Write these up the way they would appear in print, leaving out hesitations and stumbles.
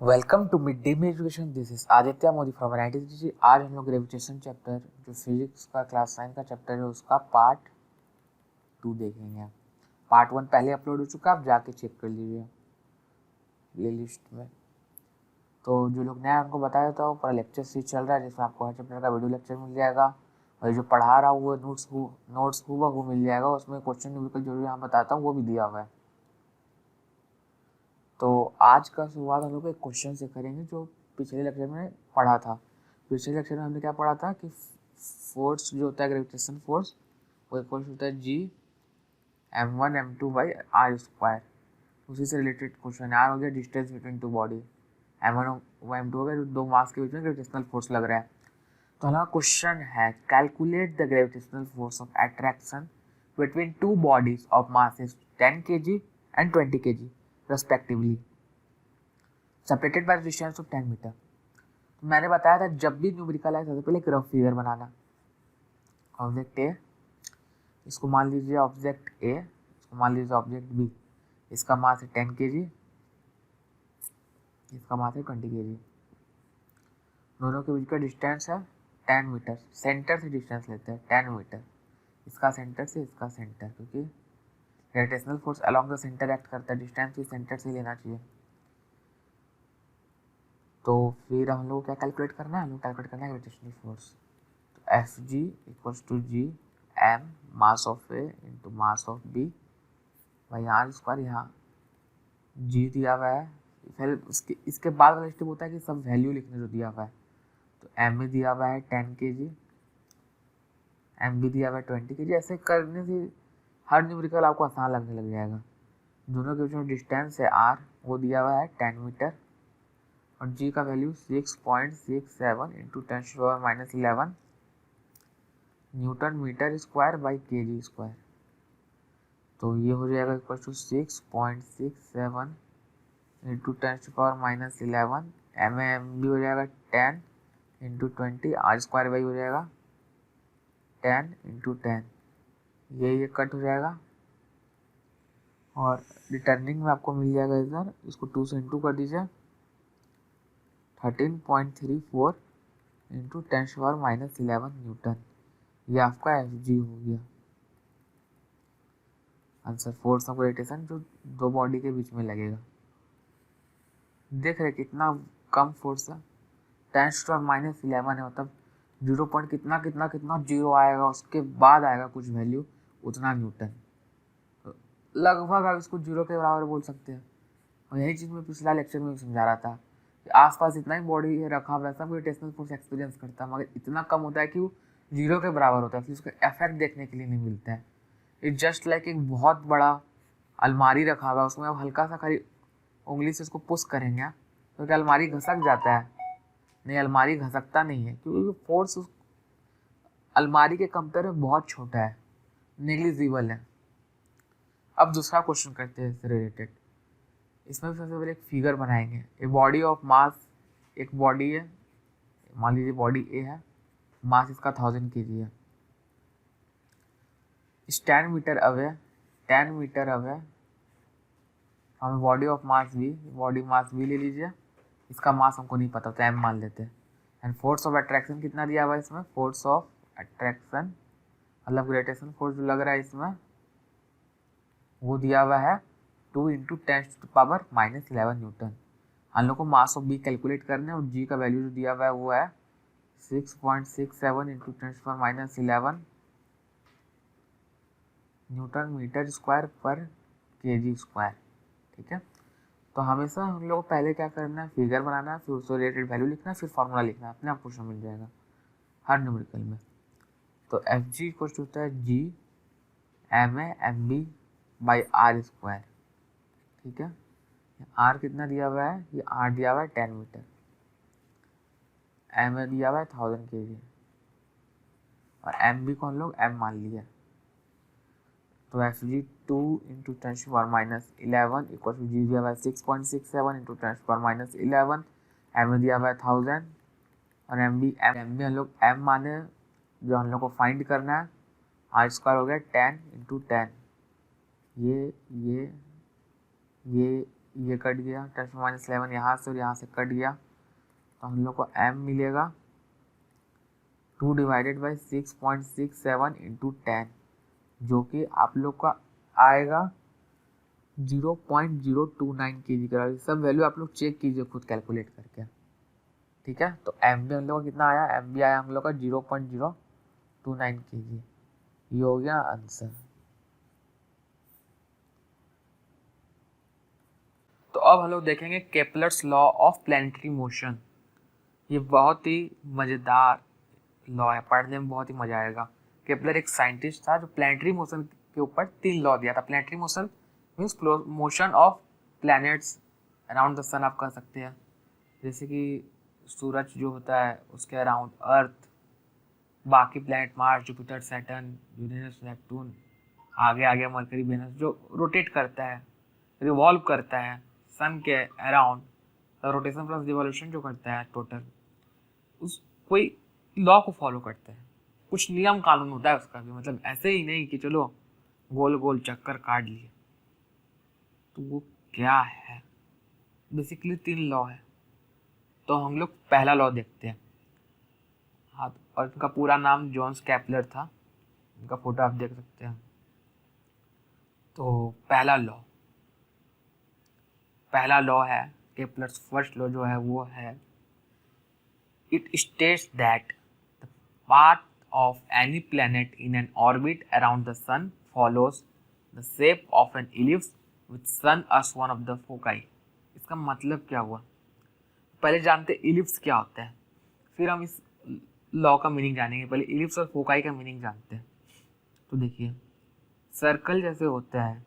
Welcome to mid day में education. This is Aditya Modi from NITG। आज हम लोग ग्रेविटेशन चैप्टर जो फिजिक्स का क्लास 9 का चैप्टर है उसका पार्ट 2 देखेंगे। पार्ट 1 पहले अपलोड हो चुका है, आप जाके चेक कर लीजिए प्ले लिस्ट में। तो जो लोग नया उनको बताया था, पूरा लेक्चर सीरीज चल रहा है जिसमें आपको हर चैप्टर का वीडियो लेक्चर मिल जाएगा और जो पढ़ा रहा हूँ वो नोट्स वो मिल जाएगा। उसमें क्वेश्चन न्यूमेरिकल जो यहाँ बताता हूँ वो भी दिया हुआ है। तो आज का शुरुआत हम लोग एक क्वेश्चन से करेंगे जो पिछले लेक्चर में पढ़ा था। पिछले लेक्चर में हमने क्या पढ़ा था कि फोर्स जो होता है ग्रेविटेशन फोर्स वो इक्वल होता है G m1m2/r²। उसी से रिलेटेड क्वेश्चन आर हो गया distance between two body. m1 और m2 हो गया जो दो मास के बीच में ग्रेविटेशनल फोर्स लग रहा है। तो हमारा क्वेश्चन है calculate the gravitational force of attraction between two bodies of masses 10 kg and 20 kg respectively separated by the distance of 10 metre. तो मैंने बताया था जब भी न्यूमेरिकल है सबसे पहले एक rough figure banana. Object A, इसको मान लीजिए ऑब्जेक्ट ए, इसको मान लीजिए ऑब्जेक्ट बी। इसका मास है 10 kg, इसका मास है 20 kg। दोनों के बीच का डिस्टेंस है 10 मीटर। सेंटर से डिस्टेंस लेते हैं 10 मीटर, इसका सेंटर से इसका सेंटर, क्योंकि gravitational force along the centre act करता है, डिस्टेंस भी सेंटर से लेना चाहिए। तो फिर हम लोग क्या कैलकुलेट करना है, हम लोग कैलकुलेट करना है ग्रेविटेशनल फोर्स। तो F G equals to G M mass of A into mass of B by R square. यहाँ जी दिया हुआ है, फिर इसके बाद वाला स्टेप होता है कि सब वैल्यू लिखने जो दिया हुआ है। तो एम में दिया हुआ है 10 kg, एम भी दिया हुआ है 20 kg। ऐसे करने से हर न्यूमेरिकल आपको आसान लगने लग जाएगा। दोनों के बीच में डिस्टेंस है आर, वो दिया हुआ है 10 मीटर और जी का value 6.67 into 10⁻⁻11 newton metre square by kg square. तो ये हो जाएगा इक्वल टू 6.67 इंटू 10⁻⁻11 एम भी हो जाएगा 10 इंटू 20 आर स्क्वायर बाई हो जाएगा 10 इंटू 10। ये कट हो जाएगा और रिटर्निंग में आपको मिल जाएगा इधर, इसको 2 से इंटू कर दीजिए 13.34 इंटू 10⁻⁻11 न्यूटन। ये आपका एफ जी हो गया आंसर। फोर्स ऑफ ग्रेविटेशन जो दो बॉडी के बीच में लगेगा। देख रहे कितना कम फोर्स है, 10⁻⁻11 है, मतलब 0 पॉइंट कितना कितना कितना जीरो आएगा, उसके बाद आएगा कुछ वैल्यू, उतना न्यूटन। तो लगभग आप इसको जीरो के बराबर बोल सकते हैं। और यही चीज़ मैं पिछला लेक्चर में समझा रहा था कि आसपास इतना ही बॉडी रखा वैसा ग्रेविटेशनल फोर्स एक्सपीरियंस करता है, मगर इतना कम होता है कि वो जीरो के बराबर होता है, फिर उसका इफेक्ट देखने के लिए नहीं मिलता है। इट्स जस्ट लाइक एक बहुत बड़ा अलमारी रखा हुआ है, उसमें आप हल्का सा खाली उंगली से उसको पुश करेंगे तो क्या अलमारी घसक जाता है? नहीं, अलमारी घसकता नहीं है, क्योंकि फोर्स उस अलमारी के कंपेयर में बहुत छोटा है, नेग्लिजिबल है। अब दूसरा क्वेश्चन करते हैं इससे रिलेटेड। इसमें सबसे पहले एक फिगर बनाएंगे। ए बॉडी ऑफ मास, एक बॉडी है, मान लीजिए बॉडी ए है, मास इसका 1000 kg है। 10 मीटर अवे, 10 मीटर अवे हमें body of mass B, body mass B ले लीजिए। इसका मास हमको नहीं पता तो एम मान लेते हैं। एंड फोर्स ऑफ अट्रैक्शन कितना दिया हुआ है इसमें, फोर्स ऑफ अट्रैक्शन मतलब ग्रेविटेशन फोर्स जो लग रहा है इसमें वो दिया हुआ है 2 इंटू 10⁻⁻11 न्यूटन। हम लोग को मास ऑफ बी कैलकुलेट करना है और जी का वैल्यू जो दिया हुआ है वो है 6.67 इंटू 10⁻⁻11 न्यूटन मीटर स्क्वायर पर kg स्क्वायर। ठीक है, तो हमेशा हम लोग को पहले क्या करना है, फिगर बनाना है, फिर उससे रिलेटेड वैल्यू लिखना है, फिर फार्मूला लिखना है, अपने आप क्वेश्चन मिल जाएगा हर न्यूमेरिकल में। तो एफ जी इक्वल होता है G M A M B by R square. ठीक है, आर कितना दिया हुआ है, ये आर दिया हुआ है 10 मीटर, एम ए दिया हुआ है 1000 kg और एम बी को हम लोग एम मान लिया। तो F G 2 into 10⁻⁻11 equal to G दिया हुआ है 6.67 इंटू 10⁻⁻11, एम दिया हुआ है 1000 और एम बी हम लोग एम माने जो हम लोग को फाइंड करना है। आर स्क्वायर हो गया 10 इंटू 10, ये ये कट गया, 10⁻11 यहाँ से और यहाँ से कट गया, तो हम लोग को m मिलेगा 2 डिवाइडेड बाई 6.67 इंटू 10, जो कि आप लोग का आएगा 0.029 kg का। सब वैल्यू आप लोग चेक कीजिए खुद कैलकुलेट करके, ठीक है। तो एम भी हम लोग का कितना आया, एम भी आया हम लोग का 0.029 kg। ये हो गया आंसर। तो अब हम लोग देखेंगे Kepler's law of planetary motion. ये बहुत ही मज़ेदार लॉ है, पढ़ने में बहुत ही मजा आएगा। केपलर एक साइंटिस्ट था जो प्लैनेटरी मोशन के ऊपर 3 लॉ दिया था। Planetary motion means motion of planets around the sun आप कह सकते हैं, जैसे कि सूरज जो होता है उसके अराउंड अर्थ, बाकी planet Mars, Jupiter, Saturn, Uranus, Neptune, आगे आगे मरकरी, वेनस, जो रोटेट करता है, रिवॉल्व करता है सन के अराउंड, रोटेशन प्लस रिवॉल्यूशन जो करता है टोटल, उस कोई लॉ को फॉलो करता है, कुछ नियम कानून होता है उसका भी, मतलब ऐसे ही नहीं कि चलो गोल गोल चक्कर काट लिए। तो वो क्या है, बेसिकली 3 लॉ है। तो हम लोग पहला लॉ देखते हैं। हाँ, और इनका पूरा नाम जोन्स केपलर था, इनका फोटो आप देख सकते हैं। तो पहला लॉ है केपलर्स फर्स्ट लॉ जो है वो है, it states that the path of any planet in an orbit around the sun follows the shape of an ellipse with sun as one of the foci. इसका मतलब क्या हुआ, पहले जानते इलिप्स क्या होता है, फिर हम इस लॉ का मीनिंग जानेंगे। पहले इलिप्स और फोकाई का मीनिंग जानते हैं। तो देखिए, सर्कल जैसे होता है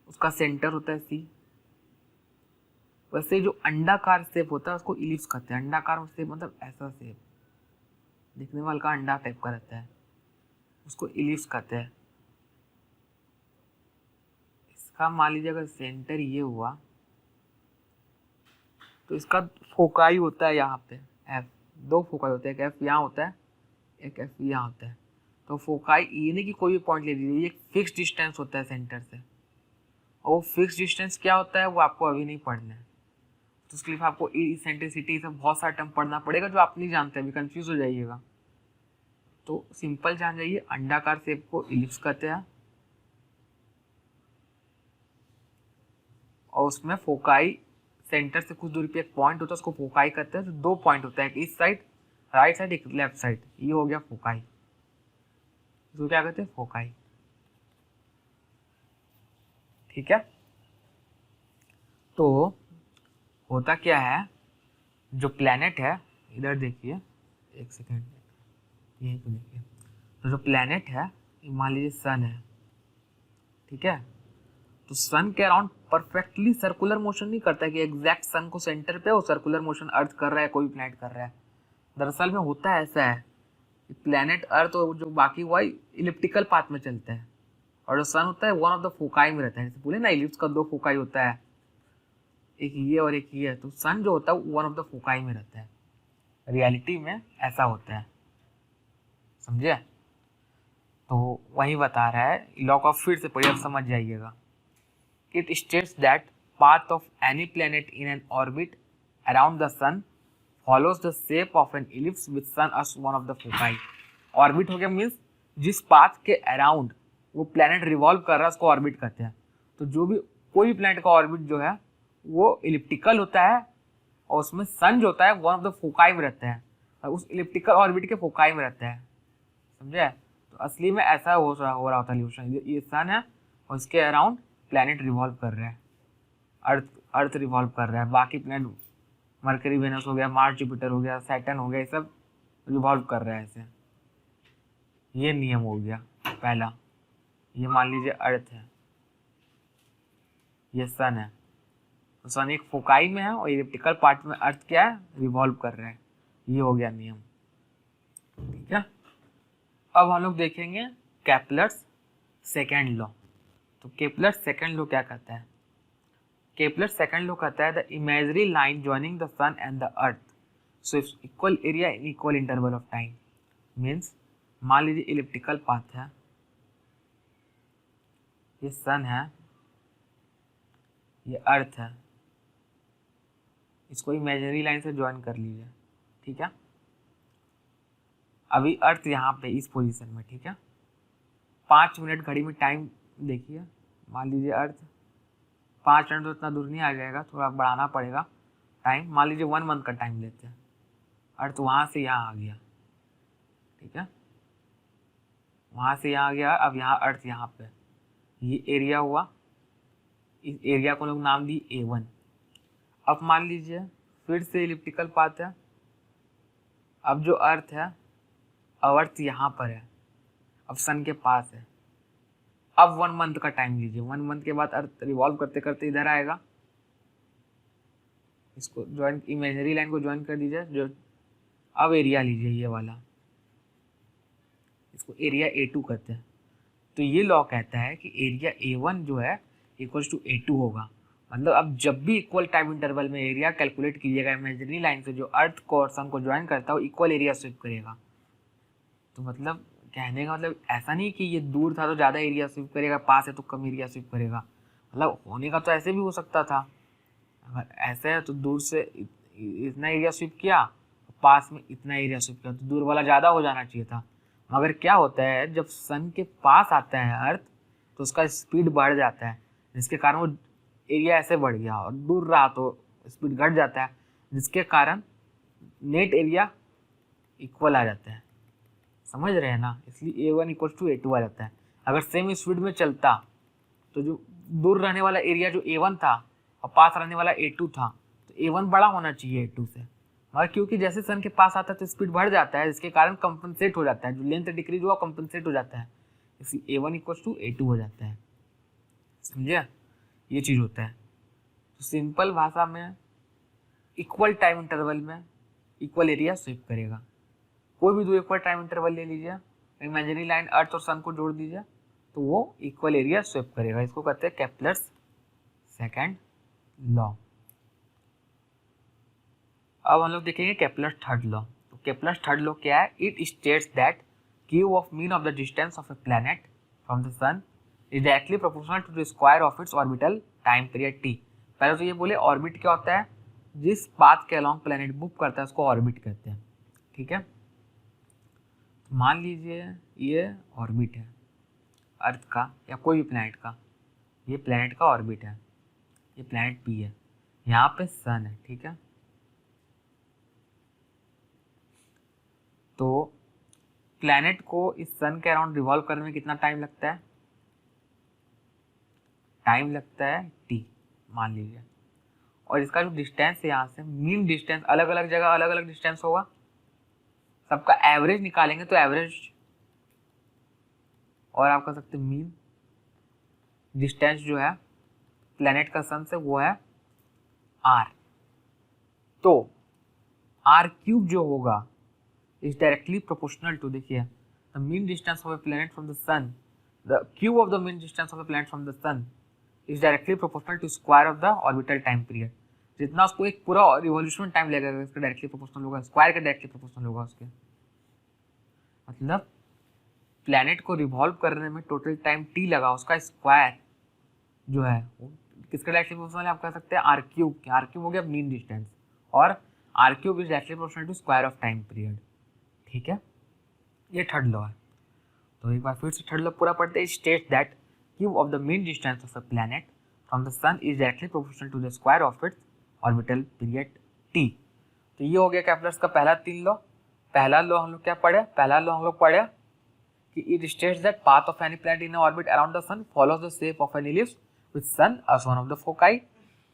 उसका सेंटर होता है सी, वैसे जो अंडाकार शेप होता है उसको इलिप्स कहते हैं। अंडाकार शेप मतलब ऐसा शेप दिखने वाला का अंडा टाइप का रहता है, उसको इलिप्स कहते हैं। इसका मान लीजिए अगर सेंटर ये हुआ तो इसका फोकाई होता है यहाँ पे एफ, 2 फोकाई होते हैं, एक एफ यहाँ होता है, एक एफ यहाँ होता है। तो फोकाई ये नहीं कि कोई भी पॉइंट ले लीजिए, ये फिक्स डिस्टेंस होता है सेंटर से, और वो फिक्स डिस्टेंस क्या होता है वो आपको अभी नहीं पढ़ना है। तो उसके लिए आपको इसेंट्रिसिटी सब बहुत सारा टर्म पढ़ना पड़ेगा जो आप नहीं जानते, अभी कंफ्यूज हो जाइएगा। तो सिंपल जान जाइए, अंडाकार शेप को इलिप्स कहते हैं, और उसमें फोकाई सेंटर से कुछ दूरी पे एक पॉइंट होता है, उसको फोकाई कहते हैं। तो 2 पॉइंट होता है, एक इस साइड राइट साइड, एक लेफ्ट साइड, ये हो गया फोकाई, इसको क्या कहते हैं, फोकाई, ठीक है। तो होता क्या है, जो प्लैनेट है, इधर देखिए, एक सेकेंड यहीं पे देखिए, तो जो प्लैनेट है मान लीजिए सन है, ठीक है। तो सन के अराउंड परफेक्टली सर्कुलर मोशन नहीं करता है कि एग्जैक्ट सन को सेंटर पे वो सर्कुलर मोशन अर्थ कर रहा है, कोई प्लैनेट कर रहा है। दरअसल में होता है ऐसा है, प्लैनेट अर्थ और जो बाकी हुआ इलिप्टिकल पाथ में चलते हैं, और जो सन होता है वन ऑफ द फोकाई में रहता है। जैसे बोले ना इलिप्स का 2 फोकाई होता है, एक ये और एक ये, तो सन जो होता है वन ऑफ द फोकाई में रहता है। रियलिटी में ऐसा होता है, समझे। तो वही बता रहा है, लॉ का फिर से पढ़िए, समझ जाइएगा। It states that path of any planet in an orbit around the sun follows the shape of an ellipse with sun as one of the foci. Orbit हो गया मीन्स जिस पाथ के अराउंड वो प्लैनेट रिवॉल्व कर रहा है उसको orbit कहते हैं। तो जो भी कोई भी प्लैनेट का ऑर्बिट जो है वो इलिप्टिकल होता है, और उसमें सन जो होता है वन ऑफ द फोकाई में रहता है, और उस इलिप्टिकल ऑर्बिट के फोकाई में रहता है, समझे। तो असली में ऐसा हो रहा होता है इल्यूशन, ये सन है और इसके अराउंड प्लैनेट रिवॉल्व कर रहा है, अर्थ रिवॉल्व कर रहा है, बाकी प्लैनेट मरकरी, वेनस हो गया, मार्स, जुपिटर हो गया, सैटर्न हो गया, ये सब रिवॉल्व कर रहा है ऐसे। ये नियम हो गया पहला। ये मान लीजिए अर्थ है, ये सन है, तो सन एक फोकाई में है और इलिप्टिकल पार्ट में अर्थ क्या है, रिवॉल्व कर रहा है। ये हो गया नियम, ठीक है। अब हम लोग देखेंगे केपलर्स सेकेंड लॉ। तो केपलर्स सेकेंड लॉ क्या कहता है, केपलर सेकंड लॉ कहता है the imaginary line joining the sun and the earth so its equal area in equal interval of time. Means मान लीजिए इलिप्टिकल पाथ है, ये सन है, ये अर्थ है, इसको इमेजिनरी लाइन से ज्वाइन कर लीजिए, ठीक है। अभी अर्थ यहाँ पे इस पोजीशन में, ठीक है। 5 मिनट घड़ी में टाइम देखिए, मान लीजिए अर्थ 5 मिनट तो इतना दूर नहीं आ जाएगा, थोड़ा बढ़ाना पड़ेगा टाइम। मान लीजिए 1 मंथ का टाइम लेते हैं। अर्थ वहाँ से यहाँ आ गया, ठीक है, वहाँ से यहाँ आ गया। अब यहाँ अर्थ यहाँ पे, ये एरिया हुआ, इस एरिया को लोग नाम दी A1। अब मान लीजिए फिर से इलिप्टिकल पाथ है। अब जो अर्थ है, अब अर्थ यहाँ पर है, अब सन के पास है। अब 1 मंथ का टाइम लीजिए, 1 मंथ के बाद अर्थ रिवॉल्व करते करते इधर आएगा। इसको ज्वाइन, इमेजिनरी लाइन को ज्वाइन कर दीजिए। जो अब एरिया लीजिए ये वाला, इसको एरिया A2 कहते हैं। तो ये लॉ कहता है कि एरिया A1 जो है इक्वल्स टू A2 होगा। मतलब अब जब भी इक्वल टाइम इंटरवल में एरिया कैलकुलेट कीजिएगा इमेजिनरी लाइन से, जो अर्थ को और सन को ज्वाइन करता है वो इक्वल एरिया स्वीप करेगा। तो मतलब कहने का मतलब ऐसा नहीं कि ये दूर था तो ज़्यादा एरिया स्वीप करेगा, पास है तो कम एरिया स्वीप करेगा। मतलब होने का तो ऐसे भी हो सकता था, अगर ऐसे है तो दूर से इतना एरिया स्वीप किया, पास में इतना एरिया स्वीप किया, तो दूर वाला ज़्यादा हो जाना चाहिए था। मगर क्या होता है, जब सन के पास आता है अर्थ तो उसका स्पीड बढ़ जाता है, जिसके कारण वो एरिया ऐसे बढ़ गया, और दूर रहा तो स्पीड घट जाता है, जिसके कारण नेट एरिया इक्वल आ जाता है। समझ रहे हैं ना, इसलिए A1 इक्वल टू A2 आ जाता है। अगर सेम स्पीड में चलता तो जो दूर रहने वाला एरिया जो A1 था और पास रहने वाला A2 था, तो A1 बड़ा होना चाहिए A2 से, मगर क्योंकि जैसे सन के पास आता है तो स्पीड बढ़ जाता है, जिसके कारण कंपनसेट हो जाता है, जो लेंथ डिक्रीज हुआ कंपनसेट हो जाता है, इसलिए A1 इक्वल टू A2 हो जाता है। समझे, ये चीज़ होता है। तो सिंपल भाषा में इक्वल टाइम इंटरवल में इक्वल एरिया स्वीप करेगा। कोई भी 2 इक्वल टाइम इंटरवल ले लीजिए, इमेजिनरी लाइन अर्थ और सन को जोड़ दीजिए, तो वो इक्वल एरिया स्वीप करेगा। इसको कहते हैं केप्लर्स सेकंड लॉ। अब हम लोग देखेंगे केप्लर्स थर्ड लॉ। तो केप्लर्स थर्ड लॉ क्या है? It states that cube of mean of the distance of a planet from the sun is directly proportional to the square of its orbital time period T. पहले तो ये बोले orbit क्या होता है, जिस पाथ के अलॉन्ग प्लैनेट मूव करता है उसको ऑर्बिट कहते हैं, ठीक है। मान लीजिए ये ऑर्बिट है अर्थ का या कोई भी प्लैनेट का, ये प्लैनेट का ऑर्बिट है, ये प्लैनेट पी है, यहाँ पे सन है, ठीक है। तो प्लैनेट को इस सन के अराउंड रिवॉल्व करने में कितना टाइम लगता है? टाइम लगता है टी, मान लीजिए। और इसका जो डिस्टेंस है यहाँ से, मीन डिस्टेंस, अलग अलग जगह अलग अलग डिस्टेंस होगा, सबका एवरेज निकालेंगे तो एवरेज, और आप कह सकते मीन डिस्टेंस जो है प्लैनेट का सन से वो है आर। तो आर क्यूब जो होगा इज डायरेक्टली प्रोपोर्शनल टू, देखिए, the mean distance of a planet from the sun, the cube of the mean distance of a planet from the sun is directly proportional to square of the orbital time period. जितना उसको एक पूरा revolution time लगेगा इसका directly proportional होगा, square का directly proportional होगा उसके। मतलब प्लैनेट को रिवॉल्व करने में टोटल टाइम टी लगा, उसका स्क्वायर जो है वो किसका डायरेक्टली प्रोपोर्शनल है? आप कह सकते हैं आर क्यूब। आर क्यूब हो गया मीन डिस्टेंस, और R cube is directly proportional to square of time period, ठीक है। ये थर्ड लॉ है। तो एक बार फिर से थर्ड लॉ पूरा पढ़ते हैं। States that cube of the mean distance of a planet from the sun is directly proportional to the square of its orbital period T. तो ये हो गया केप्लर्स का पहला 3 लॉ। पहला लॉ हम लोग क्या पढ़े? पहला लॉ हम लोग पढ़े कि it states that path of any planet in orbit around the sun follows the shape of an ellipse with sun as one of the foci.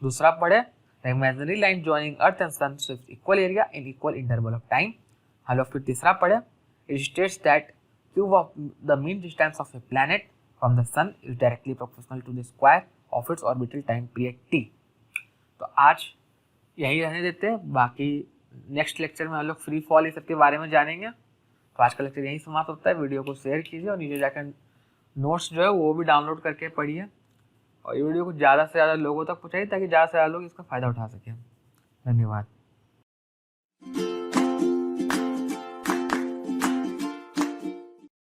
दूसरा पढ़े the imaginary line joining earth and sun sweeps equal area in equal interval of time. हम लोग फिर तीसरा पढ़े it states that cube of the mean distance of a planet from the sun is directly proportional to the square of its orbital time period T. तो आज यही रहने देते हैं, बाकी नेक्स्ट लेक्चर में हम लोग फ्री फॉल ये सब के बारे में जानेंगे। तो आज का लेक्चर यहीं समाप्त होता है। वीडियो को शेयर कीजिए और नीचे जाकर नोट्स जो है वो भी डाउनलोड करके पढ़िए, और ये वीडियो को ज़्यादा से ज़्यादा लोगों तक पहुँचाइए ताकि ज़्यादा से ज़्यादा लोग इसका फ़ायदा उठा सकें। धन्यवाद।